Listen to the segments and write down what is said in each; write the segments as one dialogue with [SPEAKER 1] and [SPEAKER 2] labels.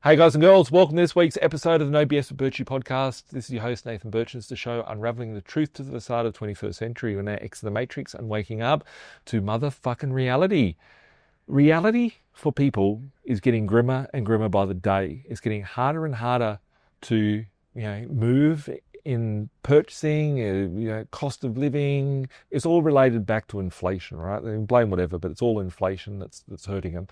[SPEAKER 1] Hey guys and girls, welcome to this week's episode of the No BS with Birchy podcast. This is your host Nathan Birch. It's the show unraveling the truth to the facade of the 21st century. We're now exiting the matrix and waking up to motherfucking reality. Reality for people is getting grimmer and grimmer by the day. It's getting harder and harder to move in purchasing, cost of living. It's all related back to inflation, right? They can blame whatever, but it's all inflation that's hurting them.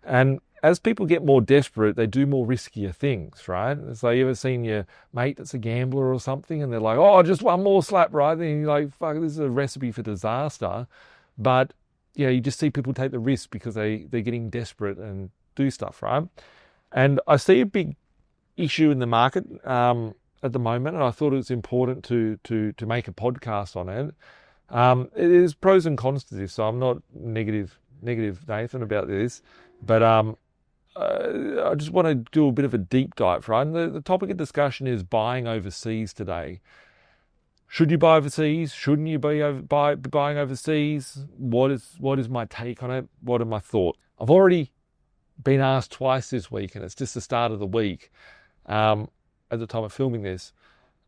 [SPEAKER 1] And as people get more desperate, they do more riskier things, right? It's like, you ever seen your mate that's a gambler or something and they're like, oh, just one more slap, right? And you're like, fuck, this is a recipe for disaster. But, you just see people take the risk because they're getting desperate and do stuff, right? And I see a big issue in the market at the moment, and I thought it was important to make a podcast on it. It is pros and cons to this, so I'm not negative Nathan about this, but I just want to do a bit of a deep dive, right? And the topic of discussion is buying overseas today. Should you buy overseas? Shouldn't you be buying overseas? What is my take on it? What are my thoughts? I've already been asked twice this week, and it's just the start of the week, at the time of filming this,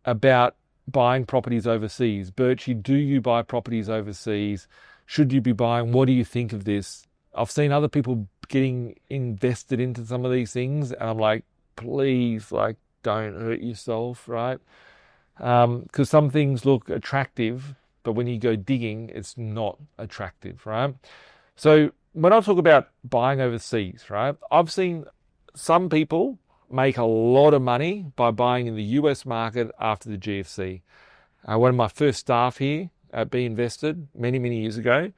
[SPEAKER 1] about buying properties overseas. Birchy, do you buy properties overseas? Should you be buying? What do you think of this? I've seen other people getting invested into some of these things, and I'm like, please, don't hurt yourself, right? Because some things look attractive, but when you go digging, it's not attractive, right? So when I talk about buying overseas, right, I've seen some people make a lot of money by buying in the US market after the GFC. One of my first staff here at B.Invested many years ago,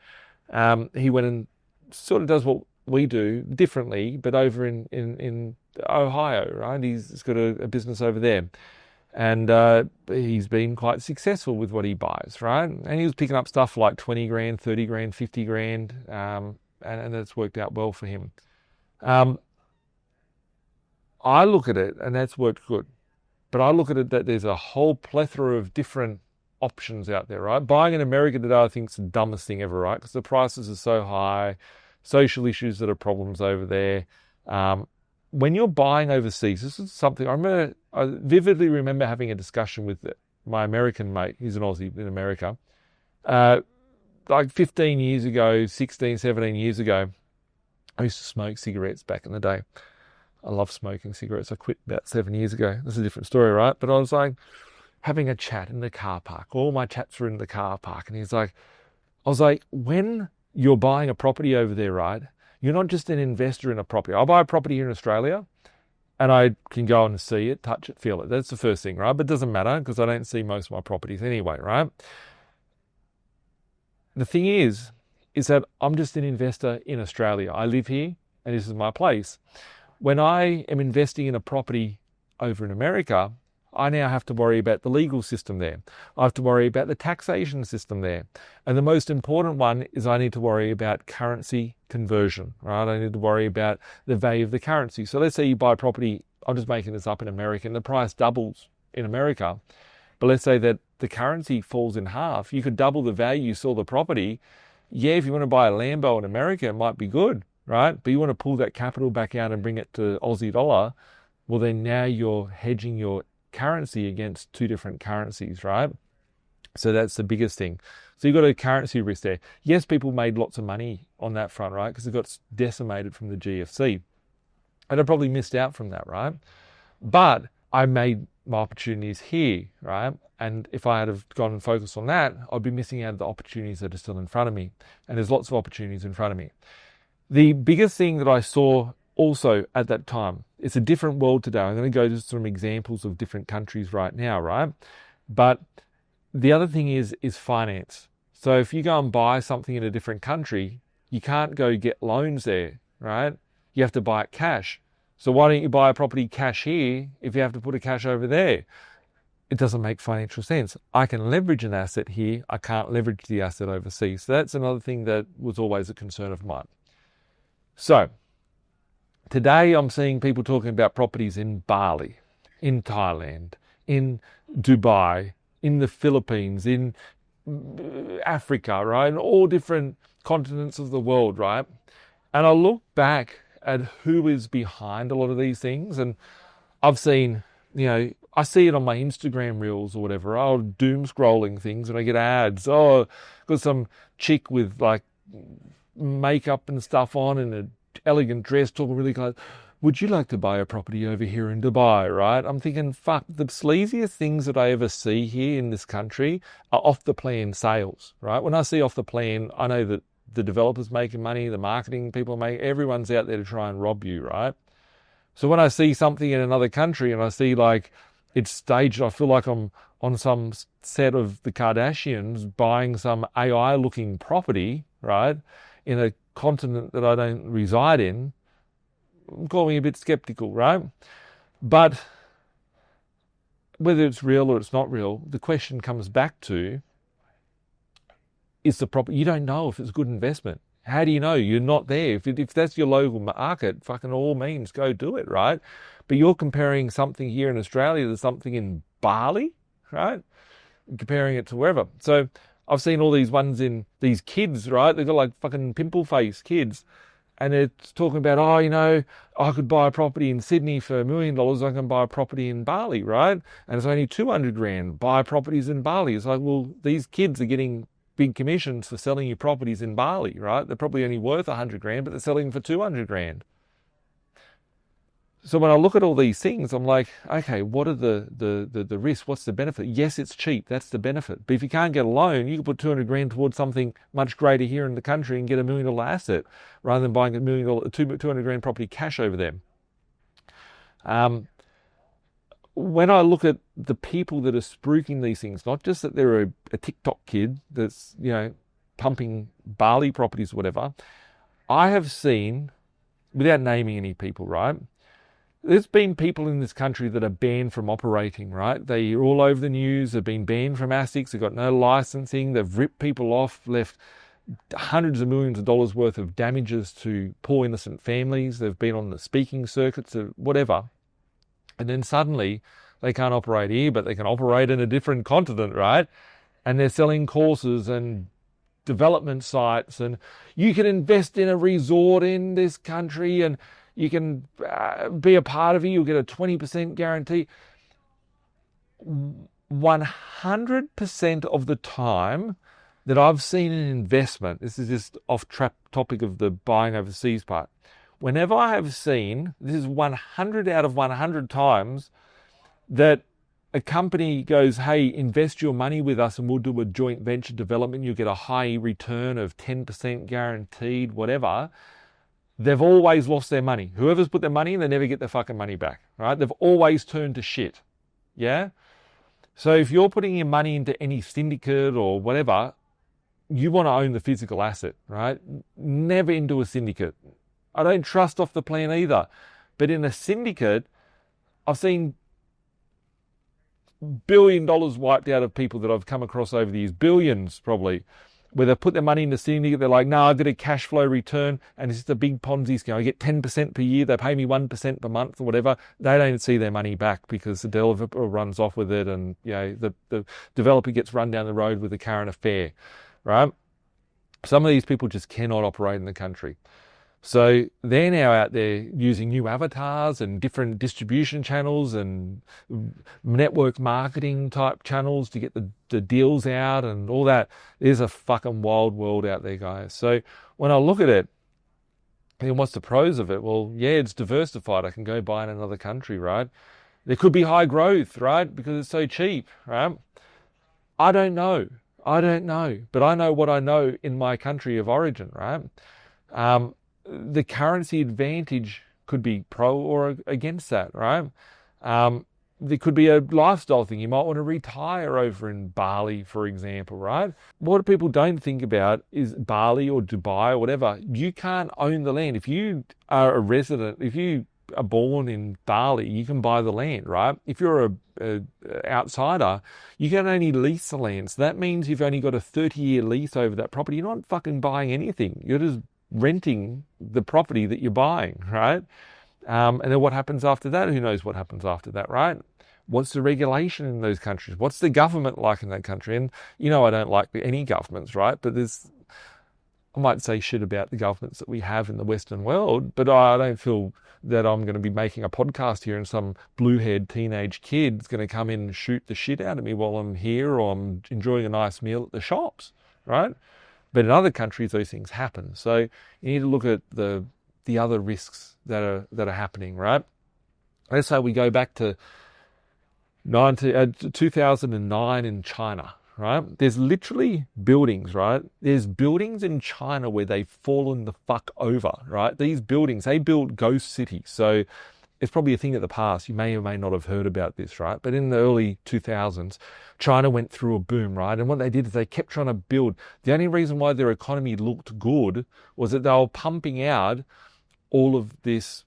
[SPEAKER 1] he went and sort of does what we do differently, but over in Ohio, right? He's got a business over there, and he's been quite successful with what he buys, right? And he was picking up stuff like 20 grand, 30 grand, 50 grand, and it's worked out well for him. I look at it, and that's worked good, but I look at it that there's a whole plethora of different options out there, right? Buying in America today, I think, is the dumbest thing ever, right? Because the prices are so high, social issues that are problems over there. When you're buying overseas, this is something I vividly remember having a discussion with my American mate. He's an Aussie in America. Like 15 years ago, 16, 17 years ago, I used to smoke cigarettes back in the day. I love smoking cigarettes. I quit about 7 years ago. That's a different story, right? But I was like having a chat in the car park. All my chats were in the car park. And I was like, when you're buying a property over there, right, you're not just an investor in a property. I buy a property here in Australia and I can go and see it, touch it, feel it. That's the first thing, right? But it doesn't matter because I don't see most of my properties anyway, right? The thing is that I'm just an investor in Australia. I live here and this is my place. When I am investing in a property over in America, I now have to worry about the legal system there. I have to worry about the taxation system there. And the most important one is I need to worry about currency conversion, right? I need to worry about the value of the currency. So let's say you buy property, I'm just making this up, in America, and the price doubles in America. But let's say that the currency falls in half. You could double the value you saw the property. Yeah, if you want to buy a Lambo in America, it might be good, right? But you want to pull that capital back out and bring it to Aussie dollar, well, then now you're hedging your currency against two different currencies, right? So that's the biggest thing. So you've got a currency risk there. Yes, people made lots of money on that front, right? Because it got decimated from the GFC. And I probably missed out from that, right? But I made my opportunities here, right? And if I had have gone and focused on that, I'd be missing out on the opportunities that are still in front of me. And there's lots of opportunities in front of me. The biggest thing that I saw also at that time, it's a different world today. I'm going to go to some examples of different countries right now, right? But the other thing is finance. So if you go and buy something in a different country, you can't go get loans there, right? You have to buy it cash. So why don't you buy a property cash here if you have to put a cash over there? It doesn't make financial sense. I can leverage an asset here. I can't leverage the asset overseas. So that's another thing that was always a concern of mine. So today I'm seeing people talking about properties in Bali, in Thailand, in Dubai, in the Philippines, in Africa, right? In all different continents of the world, right? And I look back at who is behind a lot of these things. And I've seen, I see it on my Instagram reels or whatever. Oh, doom scrolling things, and I get ads. Oh, got some chick with like makeup and stuff on and an elegant dress talking really close. Would you like to buy a property over here in Dubai, right? I'm thinking, fuck, the sleaziest things that I ever see here in this country are off the plan sales, right? When I see off the plan, I know that the developers making money, the marketing people everyone's out there to try and rob you, right? So when I see something in another country and I see like it's staged, I feel like I'm on some set of the Kardashians buying some AI looking property, right? In a continent that I don't reside in. Call me a bit skeptical, right? But whether it's real or it's not real, the question comes back to, is the property, you don't know if it's a good investment. How do you know? You're not there. If that's your local market, fucking all means go do it, right? But you're comparing something here in Australia to something in Bali, right? And comparing it to wherever. So I've seen all these ones in these kids, right? They've got like fucking pimple face kids. And it's talking about, I could buy a property in Sydney for $1 million. I can buy a property in Bali, right? And it's only 200 grand. Buy properties in Bali. It's like, well, these kids are getting big commissions for selling you properties in Bali, right? They're probably only worth 100 grand, but they're selling for 200 grand. So when I look at all these things, I'm like, okay, what are the risks? What's the benefit? Yes, it's cheap. That's the benefit. But if you can't get a loan, you can put 200 grand towards something much greater here in the country and get $1 million asset rather than buying $200 grand property cash over them. When I look at the people that are spruiking these things, not just that they're a TikTok kid that's, pumping Bali properties or whatever, I have seen, without naming any people, right? There's been people in this country that are banned from operating, right? They're all over the news. They've been banned from ASICs. They've got no licensing. They've ripped people off, left hundreds of millions of dollars worth of damages to poor innocent families. They've been on the speaking circuits or whatever. And then suddenly they can't operate here, but they can operate in a different continent, right? And they're selling courses and development sites, and you can invest in a resort in this country and you can be a part of it. You'll get a 20% guarantee. 100% of the time that I've seen an investment, this is just off topic of the buying overseas part. Whenever I have seen, this is 100 out of 100 times that a company goes, hey, invest your money with us and we'll do a joint venture development. You'll get a high return of 10% guaranteed, whatever. They've always lost their money. Whoever's put their money in, they never get their fucking money back, right? They've always turned to shit, yeah? So if you're putting your money into any syndicate or whatever, you want to own the physical asset, right? Never into a syndicate. I don't trust off the plan either. But in a syndicate, I've seen $1 billion wiped out of people that I've come across over the years, billions probably, where they put their money in the syndicate. They're like, no, I get a cash flow return and it's just a big Ponzi scheme. I get 10% per year. They pay me 1% per month or whatever. They don't see their money back because the developer runs off with it and the developer gets run down the road with a current affair, right? Some of these people just cannot operate in the country. So they're now out there using new avatars and different distribution channels and network marketing type channels to get the deals out and all that. There's a fucking wild world out there, guys. So when I look at it, then what's the pros of it? Well, yeah, it's diversified. I can go buy in another country, right? There could be high growth, right? Because it's so cheap, right? I don't know. But I know what I know in my country of origin, right? The currency advantage could be pro or against that, right? There could be a lifestyle thing. You might want to retire over in Bali, for example, right? What people don't think about is Bali or Dubai or whatever. You can't own the land. If you are a resident, if you are born in Bali, you can buy the land, right? If you're a outsider, you can only lease the land. So that means you've only got a 30-year lease over that property. You're not fucking buying anything. You're just renting the property that you're buying, right? And then what happens after that? Who knows what happens after that, right? What's the regulation in those countries? What's the government like in that country? And I don't like any governments, right? But I might say shit about the governments that we have in the Western world, but I don't feel that I'm going to be making a podcast here and some blue-haired teenage kid's going to come in and shoot the shit out of me while I'm here or I'm enjoying a nice meal at the shops, right? But in other countries, those things happen. So you need to look at the other risks that are happening, right? Let's say we go back to 2009 in China, right? There's literally buildings, right? There's buildings in China where they've fallen the fuck over, right? These buildings, they built ghost cities. So it's probably a thing of the past. You may or may not have heard about this, right? But in the early 2000s, China went through a boom, right? And what they did is they kept trying to build. The only reason why their economy looked good was that they were pumping out all of this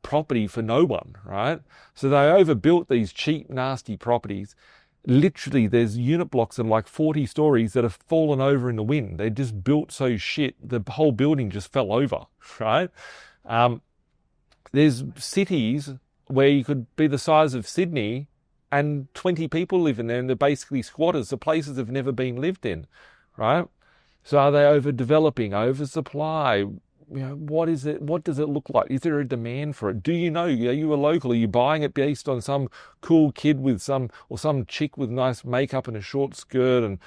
[SPEAKER 1] property for no one, right? So they overbuilt these cheap, nasty properties. Literally, there's unit blocks that are like 40 stories that have fallen over in the wind. They just built so shit, the whole building just fell over, right? There's cities where you could be the size of Sydney and 20 people live in there and they're basically squatters. The places have never been lived in, right? So are they overdeveloping, oversupply? What is it? What does it look like? Is there a demand for it? Do you know? Are you a local? Are you buying it based on some cool kid with some chick with nice makeup and a short skirt and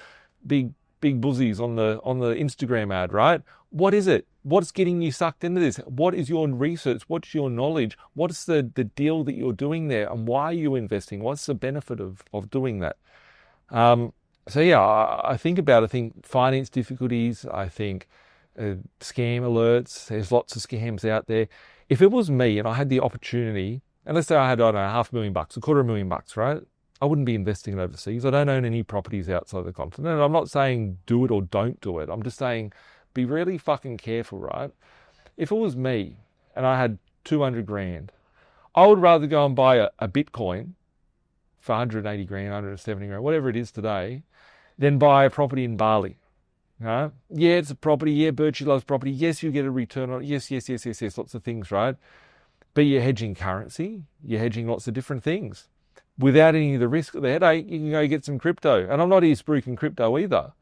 [SPEAKER 1] big buzzies on the Instagram ad, right? What is it? What's getting you sucked into this? What is your research? What's your knowledge? What's the deal that you're doing there, and why are you investing? What's the benefit of doing that? So yeah, I think finance difficulties. I think scam alerts. There's lots of scams out there. If it was me and I had the opportunity, and let's say I had, I don't know, $500,000, $250,000, right? I wouldn't be investing overseas. I don't own any properties outside the continent. I'm not saying do it or don't do it. I'm just saying be really fucking careful, right? If it was me and I had 200 grand, I would rather go and buy a Bitcoin for 180 grand, 170 grand, whatever it is today, than buy a property in Bali. Right? Yeah, it's a property. Yeah, Birchy loves property. Yes, you get a return on it. Yes, lots of things, right? But you're hedging currency. You're hedging lots of different things. Without any of the risk of the headache, you can go get some crypto. And I'm not here spruiking crypto either.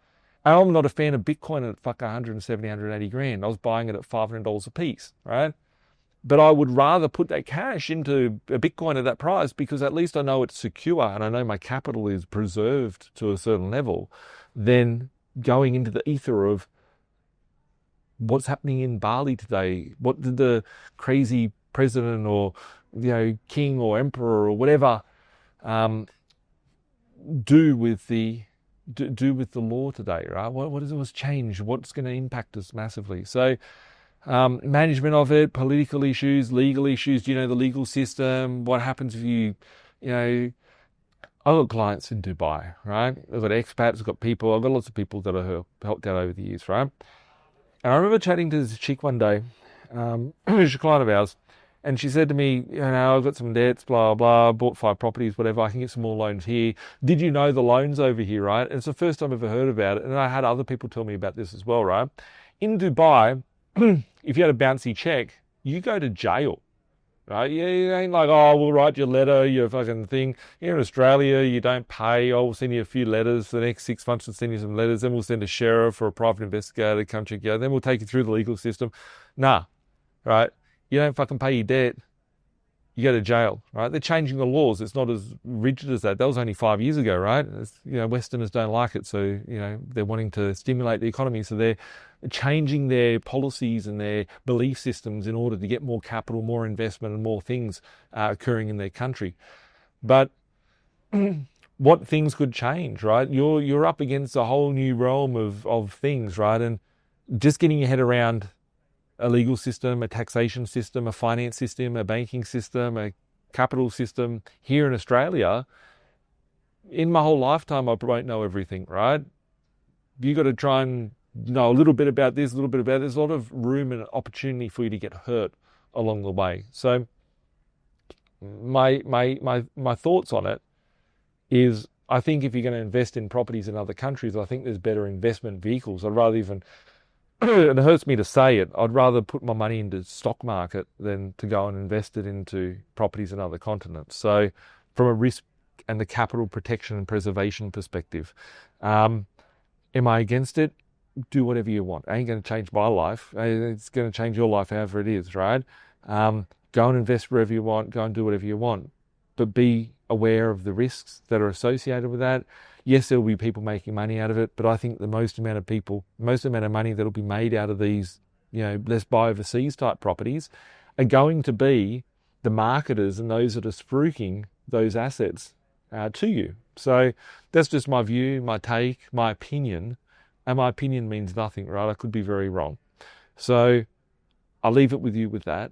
[SPEAKER 1] And I'm not a fan of Bitcoin at fuck 170, 180 grand. I was buying it at $500 a piece, right? But I would rather put that cash into a Bitcoin at that price because at least I know it's secure and I know my capital is preserved to a certain level than going into the ether of what's happening in Bali today. What did the crazy president or king or emperor or whatever do with the law today, right? What's changed? What's going to impact us massively? So management of it, political issues, legal issues. Do you know the legal system? What happens if I've got clients in Dubai, right? I've got expats, I've got people, I've got lots of people that I've helped out over the years, right? And I remember chatting to this chick one day, who's a client of ours, and she said to me, I've got some debts, blah, blah, bought 5 properties, whatever, I can get some more loans here. Did you know the loans over here, right? And it's the first time I've ever heard about it, and I had other people tell me about this as well, right? In Dubai, if you had a bouncy check, you go to jail. Right? Yeah, it ain't like, we'll write your letter, your fucking thing. Here in Australia, you don't pay. We'll send you a few letters for the next 6 months. We'll send you some letters. Then we'll send a sheriff or a private investigator to come check you out. Then we'll take you through the legal system. Nah, right? You don't fucking pay your debt. You go to jail, right? They're changing the laws. It's not as rigid as that. That was only 5 years ago, right? Westerners don't like it. So, they're wanting to stimulate the economy. So they're changing their policies and their belief systems in order to get more capital, more investment and more things occurring in their country. But what things could change, right? You're up against a whole new realm of things, right? And just getting your head around a legal system, a taxation system, a finance system, a banking system, a capital system here in Australia, in my whole lifetime, I won't know everything, right? You got to try and know a little bit about this, a little bit about this. There's a lot of room and opportunity for you to get hurt along the way. So my thoughts on it is, I think if you're going to invest in properties in other countries, I think there's better investment vehicles. I'd rather even, it hurts me to say it, I'd rather put my money into stock market than to go and invest it into properties in other continents. So from a risk and the capital protection and preservation perspective, am I against it? do whatever you want. It ain't going to change my life. It's going to change your life however it is, right? Go and invest wherever you want. Go and do whatever you want. But be aware of the risks that are associated with that. Yes, there will be people making money out of it, but I think the most amount of money that will be made out of these, let's buy overseas type properties are going to be the marketers and those that are spruiking those assets to you. So that's just my view, my take, my opinion. And my opinion means nothing, right? I could be very wrong. So I'll leave it with you with that.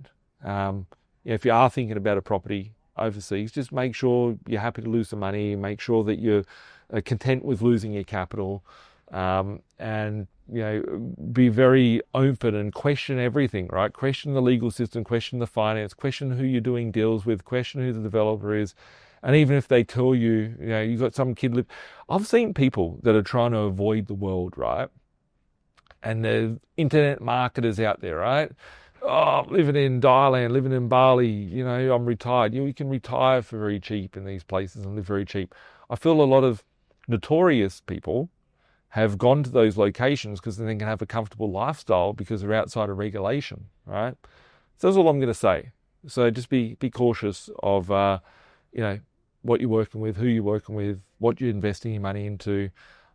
[SPEAKER 1] If you are thinking about a property overseas, just make sure you're happy to lose some money. Make sure that you're content with losing your capital, and be very open and question everything, right? Question the legal system, question the finance, question who you're doing deals with, question who the developer is. And even if they tell you, you've got some kid I've seen people that are trying to avoid the world, right? And there's internet marketers out there, right? Oh, living in Thailand, living in Bali, I'm retired. You can retire for very cheap in these places and live very cheap. I feel a lot of notorious people have gone to those locations because they can have a comfortable lifestyle because they're outside of regulation, right? So that's all I'm going to say. So just be cautious of, what you're working with, who you're working with, what you're investing your money into.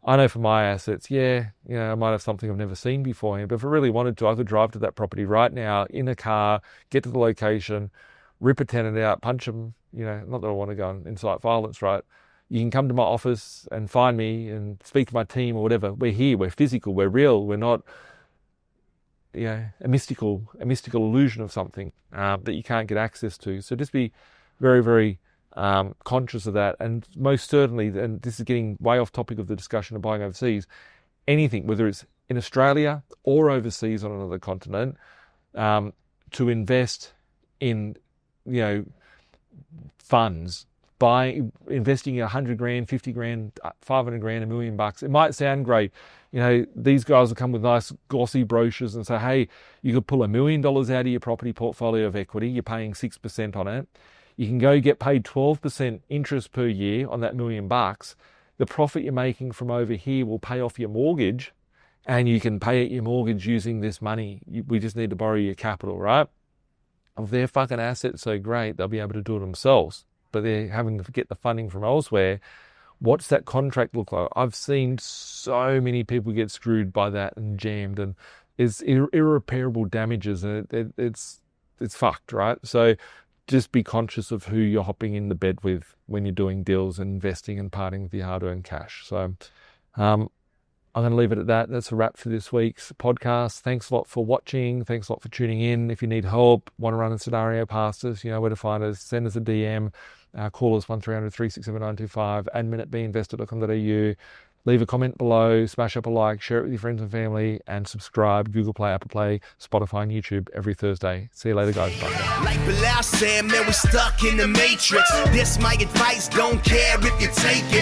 [SPEAKER 1] I know for my assets, I might have something I've never seen before, but if I really wanted to, I could drive to that property right now in a car, get to the location, rip a tenant out, punch them, not that I want to go and incite violence, right? You can come to my office and find me and speak to my team or whatever. We're here, we're physical, we're real, we're not, a mystical illusion of something that you can't get access to. So just be very, very conscious of that. And most certainly, and this is getting way off topic of the discussion of buying overseas, anything, whether it's in Australia or overseas on another continent, to invest in, funds, investing 100 grand, 50 grand, 500 grand, $1 million. It might sound great. These guys will come with nice glossy brochures and say, hey, you could pull $1 million out of your property portfolio of equity. You're paying 6% on it. You can go get paid 12% interest per year on that $1 million. The profit you're making from over here will pay off your mortgage, and you can pay your mortgage using this money. We just need to borrow your capital, right? If their fucking assets so great, they'll be able to do it themselves, but they're having to get the funding from elsewhere. What's that contract look like? I've seen so many people get screwed by that and jammed, and it's irreparable damages, and it's fucked, right? So just be conscious of who you're hopping in the bed with when you're doing deals and investing and parting with your hard-earned cash. So I'm going to leave it at that. That's a wrap for this week's podcast. Thanks a lot for watching. Thanks a lot for tuning in. If you need help, want to run a scenario past us, you know where to find us. Send us a DM. Call us 1300 367 925, admin at B.Invested.com.au. Leave a comment below, smash up a like, share it with your friends and family, and subscribe. Google Play, Apple Play, Spotify, and YouTube every Thursday. See you later, guys. Bye.
[SPEAKER 2] Like Bilal said, man, we stuck in the matrix. This my advice, don't care if you take it.